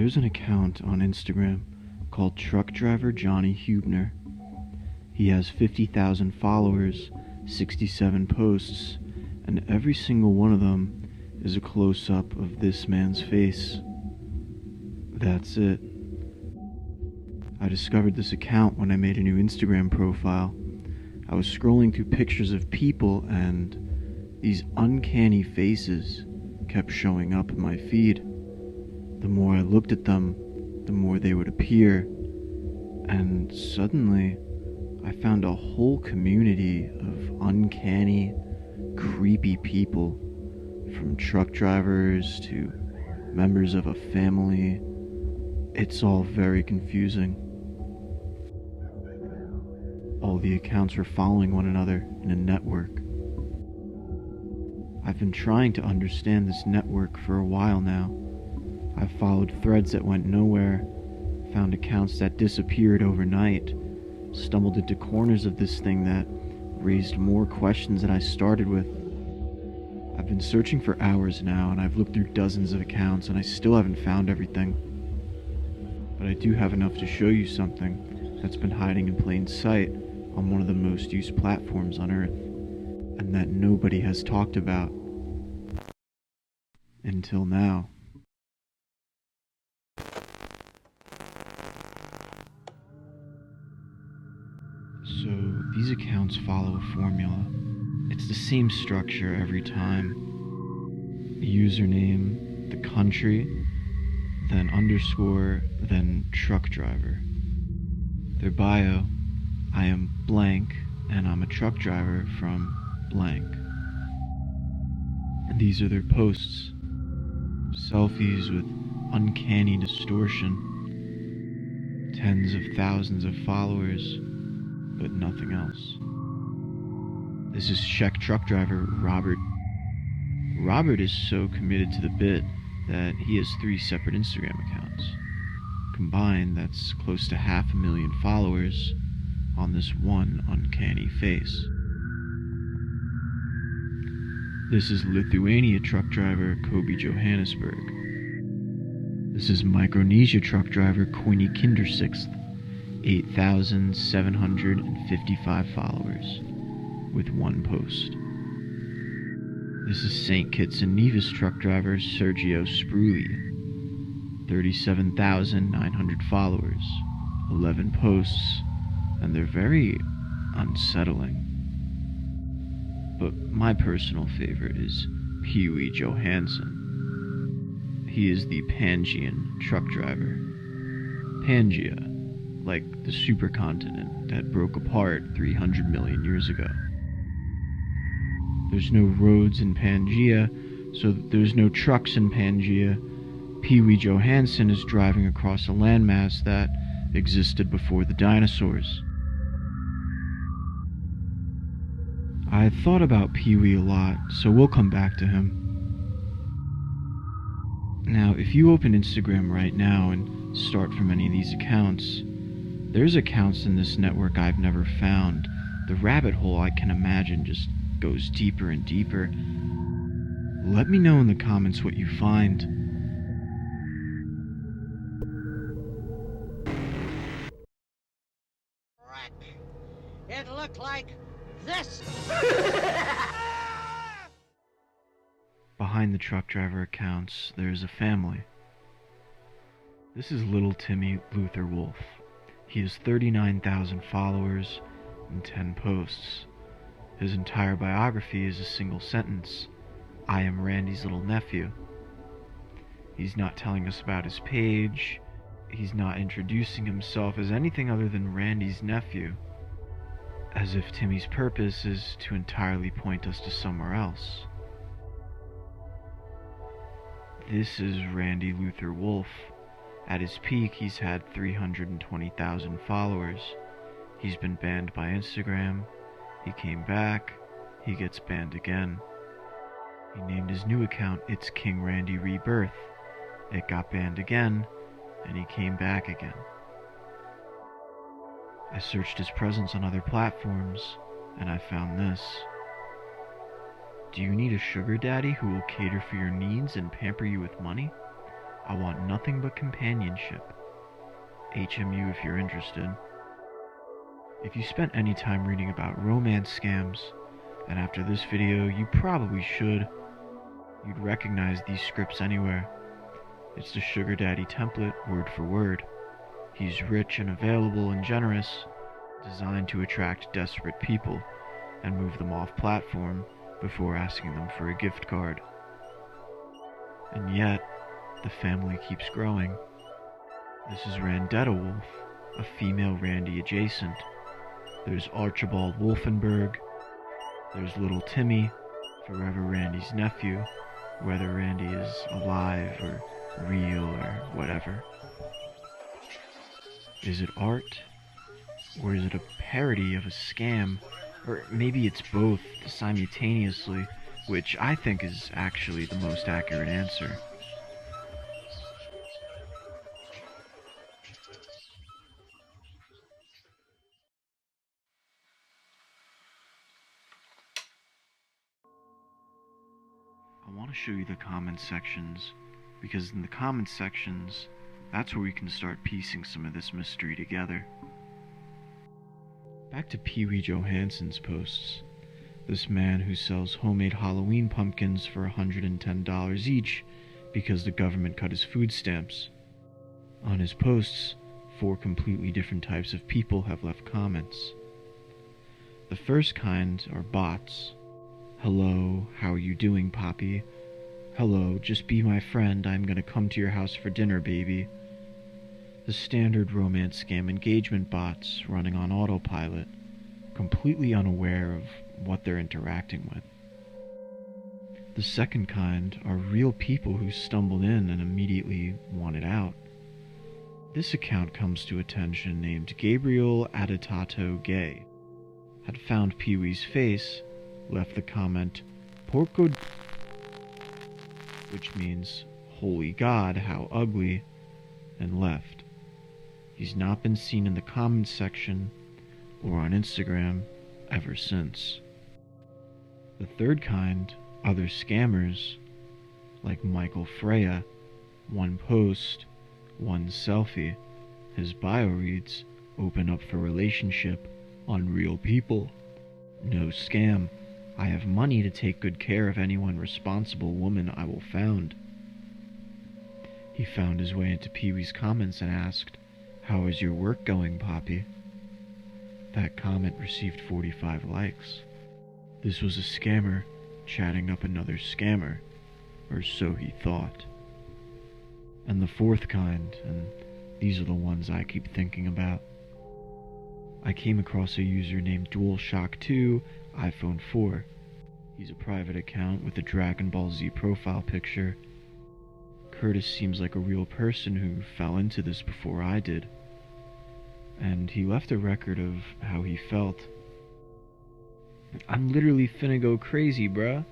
There's an account on Instagram called Truck Driver Johnny Hubner. He has 50,000 followers, 67 posts, and every single one of them is a close-up of this man's face. That's it. I discovered this account when I made a new Instagram profile. I was scrolling through pictures of people and these uncanny faces kept showing up in my feed. The more I looked at them, the more they would appear. And suddenly, I found a whole community of uncanny, creepy people, from truck drivers to members of a family. It's all very confusing. All the accounts were following one another in a network. I've been trying to understand this network for a while now. I've followed threads that went nowhere, found accounts that disappeared overnight, stumbled into corners of this thing that raised more questions than I started with. I've been searching for hours now, and I've looked through dozens of accounts, and I still haven't found everything. But I do have enough to show you something that's been hiding in plain sight on one of the most used platforms on Earth, and that nobody has talked about. Until now. So, these accounts follow a formula. It's the same structure every time. The username, the country, then underscore, then truck driver. Their bio, I am blank, and I'm a truck driver from blank. And these are their posts. Selfies with uncanny distortion. Tens of thousands of followers, but nothing else. This is Czech truck driver Robert. Robert is so committed to the bit that he has 3 separate Instagram accounts. Combined, that's close to 500,000 followers on this one uncanny face. This is Lithuania truck driver Kobe Johannesburg. This is Micronesia truck driver Koini Kindersixth, 8,755 followers, with 1 post. This is St. Kitts and Nevis truck driver Sergio Sprulli, 37,900 followers, 11 posts, and they're very unsettling. But my personal favorite is Pee Wee Johansson. He is the Pangean truck driver. Pangea, like the supercontinent that broke apart 300 million years ago. There's no roads in Pangea, so there's no trucks in Pangea. Pee Wee Johansson is driving across a landmass that existed before the dinosaurs. I thought about Pee Wee a lot, so we'll come back to him. Now, if you open Instagram right now and start from any of these accounts, there's accounts in this network I've never found. The rabbit hole, I can imagine, just goes deeper and deeper. Let me know in the comments what you find. It looked like this. Behind the truck driver accounts, there's a family. This is little Timmy Luther Wolf. He has 39,000 followers and 10 posts. His entire biography is a single sentence: I am Randy's little nephew. He's not telling us about his page. He's not introducing himself as anything other than Randy's nephew, as if Timmy's purpose is to entirely point us to somewhere else. This is Randy Luther Wolf. At his peak, he's had 320,000 followers. He's been banned by Instagram. He came back. He gets banned again. He named his new account It's King Randy Rebirth. It got banned again, and he came back again. I searched his presence on other platforms, and I found this. Do you need a sugar daddy who will cater for your needs and pamper you with money? I want nothing but companionship. HMU if you're interested. If you spent any time reading about romance scams, and after this video you probably should, you'd recognize these scripts anywhere. It's the sugar daddy template, word for word. He's rich and available and generous, designed to attract desperate people and move them off platform before asking them for a gift card. And yet, the family keeps growing. This is Randetta Wolf, a female Randy adjacent. There's Archibald Wolfenberg. There's little Timmy, forever Randy's nephew, whether Randy is alive or real or whatever. Is it art? Or is it a parody of a scam? Or maybe it's both simultaneously, which I think is actually the most accurate answer. I want to show you the comment sections, because in the comment sections, that's where we can start piecing some of this mystery together. Back to Pee Wee Johansson's posts. This man who sells homemade Halloween pumpkins for $110 each because the government cut his food stamps. On his posts, 4 completely different types of people have left comments. The first kind are bots. Hello, how are you doing, Poppy? Hello, just be my friend, I'm gonna come to your house for dinner, baby. The standard romance scam engagement bots running on autopilot, completely unaware of what they're interacting with. The second kind are real people who stumbled in and immediately wanted out. This account comes to attention named Gabriel Adetato Gay, had found Pee-wee's face, left the comment, Porco, which means, holy God, how ugly, and left. He's not been seen in the comments section or on Instagram ever since. The third kind, other scammers, like Michael Freya, 1 post, 1 selfie. His bio reads, open up for relationship on real people. No scam. I have money to take good care of anyone responsible woman I will found. He found his way into Pee-wee's comments and asked, how is your work going, Poppy? That comment received 45 likes. This was a scammer chatting up another scammer, or so he thought. And the fourth kind, and these are the ones I keep thinking about. I came across a user named DualShock2 iPhone 4. He's a private account with a Dragon Ball Z profile picture. Curtis seems like a real person who fell into this before I did. And he left a record of how he felt. I'm literally finna go crazy, bruh.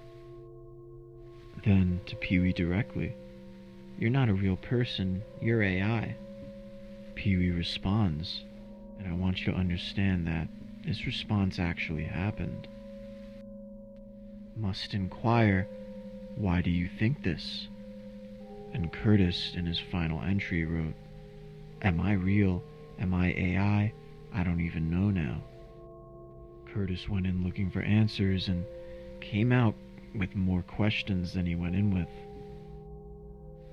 Then to Pee-wee directly. You're not a real person, you're AI. Pee-wee responds, and I want you to understand that this response actually happened. Must inquire, why do you think this? And Curtis in his final entry wrote, am I real? Am I AI? I don't even know now. Curtis went in looking for answers and came out with more questions than he went in with.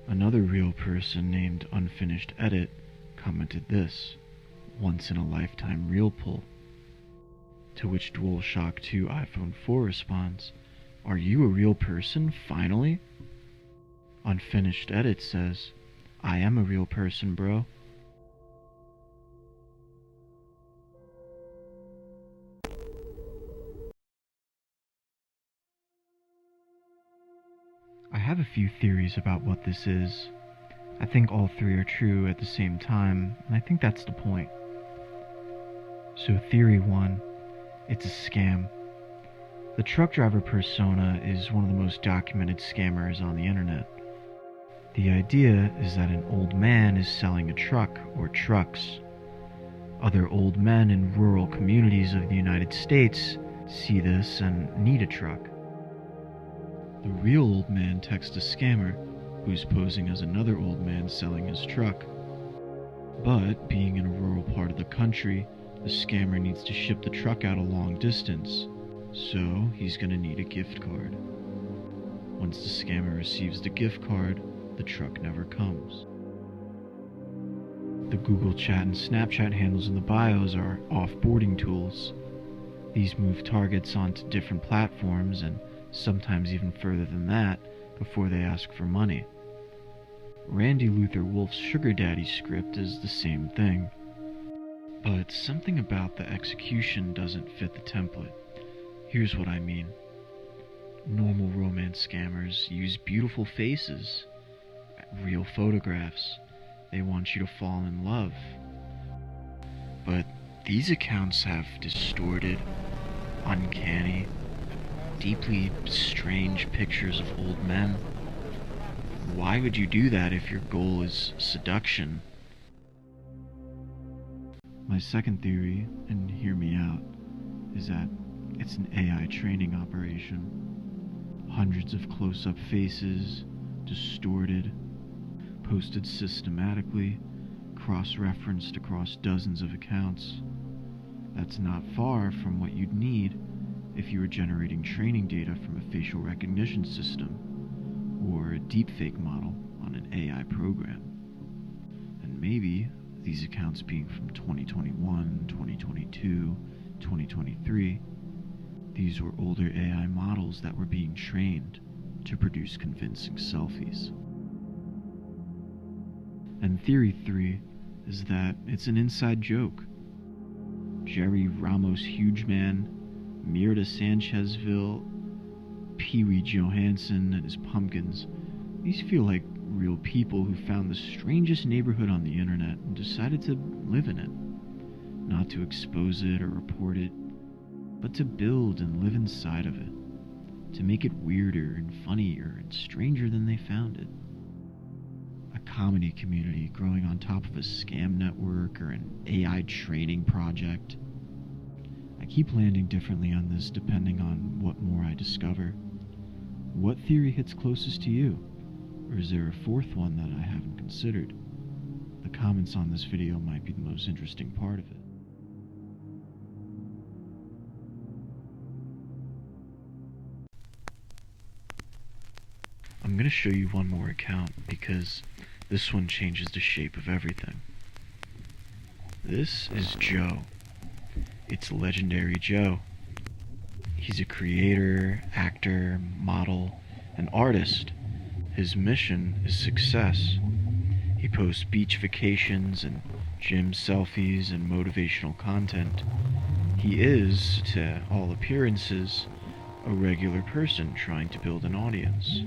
Another real person named Unfinished Edit commented this, once in a lifetime real pull. To which DualShock2 iPhone 4 responds, are you a real person, finally? Unfinished Edit says, I am a real person, bro. I have a few theories about what this is. I think all 3 are true at the same time, and I think that's the point. So theory 1, it's a scam. The truck driver persona is one of the most documented scammers on the internet. The idea is that an old man is selling a truck or trucks. Other old men in rural communities of the United States see this and need a truck. The real old man texts a scammer, who's posing as another old man selling his truck. But, being in a rural part of the country, the scammer needs to ship the truck out a long distance, so he's gonna need a gift card. Once the scammer receives the gift card, the truck never comes. The Google Chat and Snapchat handles in the bios are off-boarding tools. These move targets onto different platforms and sometimes even further than that before they ask for money. Randy Luther Wolf's Sugar Daddy script is the same thing. But something about the execution doesn't fit the template. Here's what I mean. Normal romance scammers use beautiful faces, real photographs. They want you to fall in love. But these accounts have distorted, uncanny, deeply strange pictures of old men. Why would you do that if your goal is seduction? My second theory, and hear me out, is that it's an AI training operation. Hundreds of close-up faces, distorted, posted systematically, cross-referenced across dozens of accounts. That's not far from what you'd need if you were generating training data from a facial recognition system or a deepfake model on an AI program. And maybe these accounts being from 2021, 2022, 2023, these were older AI models that were being trained to produce convincing selfies. And theory 3 is that it's an inside joke. Jerry Ramos Hugeman, Mirta Sanchezville, Pee Wee Johansson and his pumpkins, these feel like real people who found the strangest neighborhood on the internet and decided to live in it. Not to expose it or report it, but to build and live inside of it. To make it weirder and funnier and stranger than they found it. A comedy community growing on top of a scam network or an AI training project. I keep landing differently on this depending on what more I discover. What theory hits closest to you? Or is there a fourth one that I haven't considered? The comments on this video might be the most interesting part of it. I'm going to show you one more account because this one changes the shape of everything. This is Joe. It's Legendary Joe. He's a creator, actor, model, and artist. His mission is success. He posts beach vacations and gym selfies and motivational content. He is, to all appearances, a regular person trying to build an audience.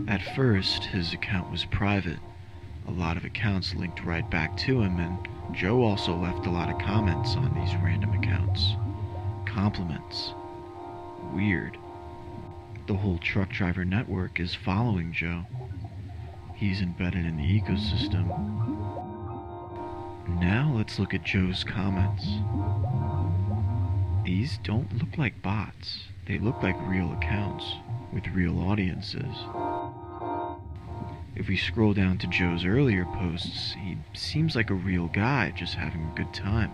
At first, his account was private. A lot of accounts linked right back to him, and Joe also left a lot of comments on these random accounts. Compliments. Weird. The whole truck driver network is following Joe. He's embedded in the ecosystem. Now let's look at Joe's comments. These don't look like bots. They look like real accounts with real audiences. If we scroll down to Joe's earlier posts, he seems like a real guy just having a good time.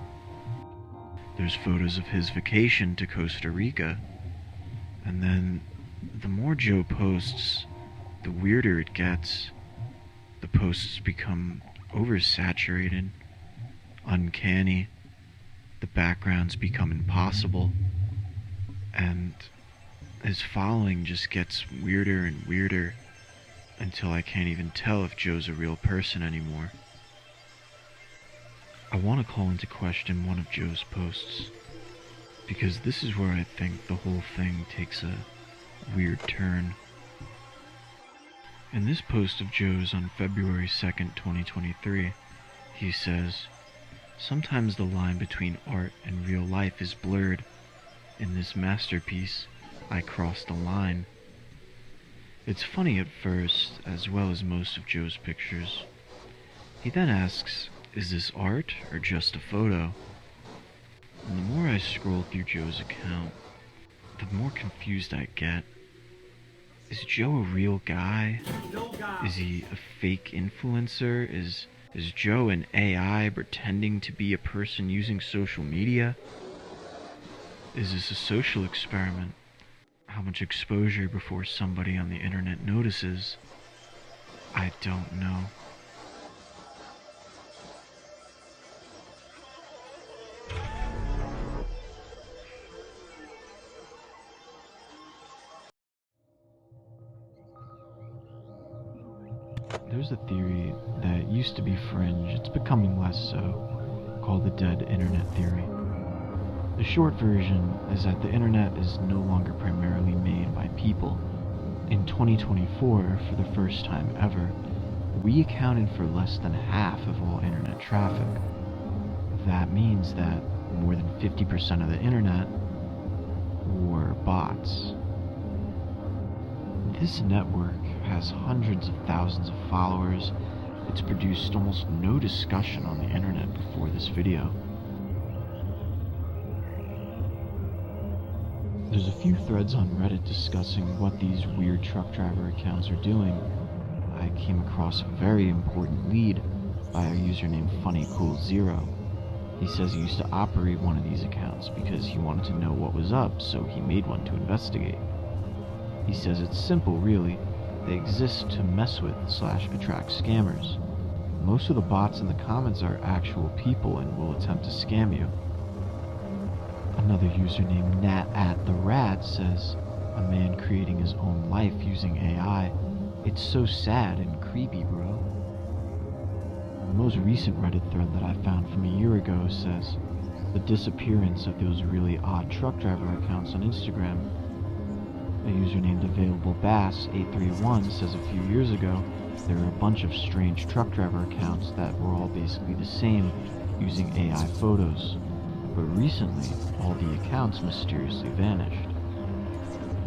There's photos of his vacation to Costa Rica. And then, the more Joe posts, the weirder it gets. The posts become oversaturated, uncanny. The backgrounds become impossible. And his following just gets weirder and weirder until I can't even tell if Joe's a real person anymore. I want to call into question one of Joe's posts, because this is where I think the whole thing takes a weird turn. In this post of Joe's on February 2nd, 2023, he says, "Sometimes the line between art and real life is blurred. In this masterpiece, I crossed the line." It's funny at first, as well as most of Joe's pictures. He then asks, is this art or just a photo? And the more I scroll through Joe's account, the more confused I get. Is Is Joe a real guy? Is he a fake influencer? Is Joe an AI pretending to be a person using social media? Is this a social experiment? How much exposure before somebody on the internet notices? I don't know. There's a theory that used to be fringe, it's becoming less so, called the dead internet theory. The short version is that the internet is no longer primarily made by people. In 2024, for the first time ever, we accounted for less than half of all internet traffic. That means that more than 50% of the internet were bots. This network has hundreds of thousands of followers. It's produced almost no discussion on the internet before this video. There's a few threads on Reddit discussing what these weird truck driver accounts are doing. I came across a very important lead by a user named FunnyCool0. He says he used to operate one of these accounts because he wanted to know what was up, so he made one to investigate. He says it's simple, really. They exist to mess with / attract scammers. Most of the bots in the comments are actual people and will attempt to scam you. Another user named NatAtTheRat says, a man creating his own life using AI. It's so sad and creepy, bro. The most recent Reddit thread that I found from a year ago says, the disappearance of those really odd truck driver accounts on Instagram. A user named AvailableBass831 says a few years ago, there were a bunch of strange truck driver accounts that were all basically the same, using AI photos. But recently, all the accounts mysteriously vanished.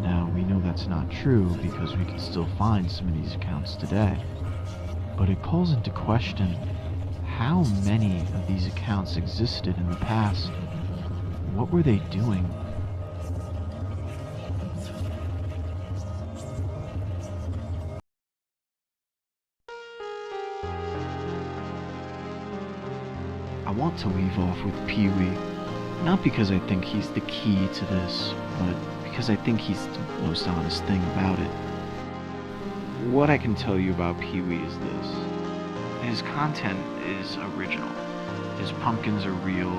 Now, we know that's not true because we can still find some of these accounts today. But it calls into question how many of these accounts existed in the past. What were they doing? I want to leave off with Pee-wee. Not because I think he's the key to this, but because I think he's the most honest thing about it. What I can tell you about Pee-wee is this. His content is original. His pumpkins are real.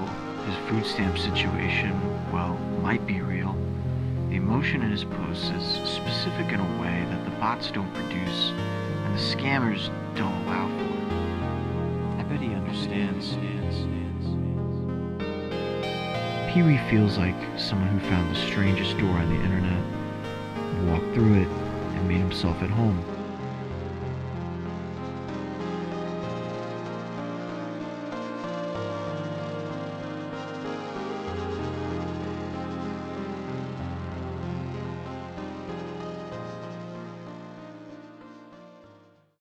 His food stamp situation, well, might be real. The emotion in his posts is specific in a way that the bots don't produce and the scammers don't allow for. I bet he understands. Pee-wee feels like someone who found the strangest door on the internet, walked through it, and made himself at home.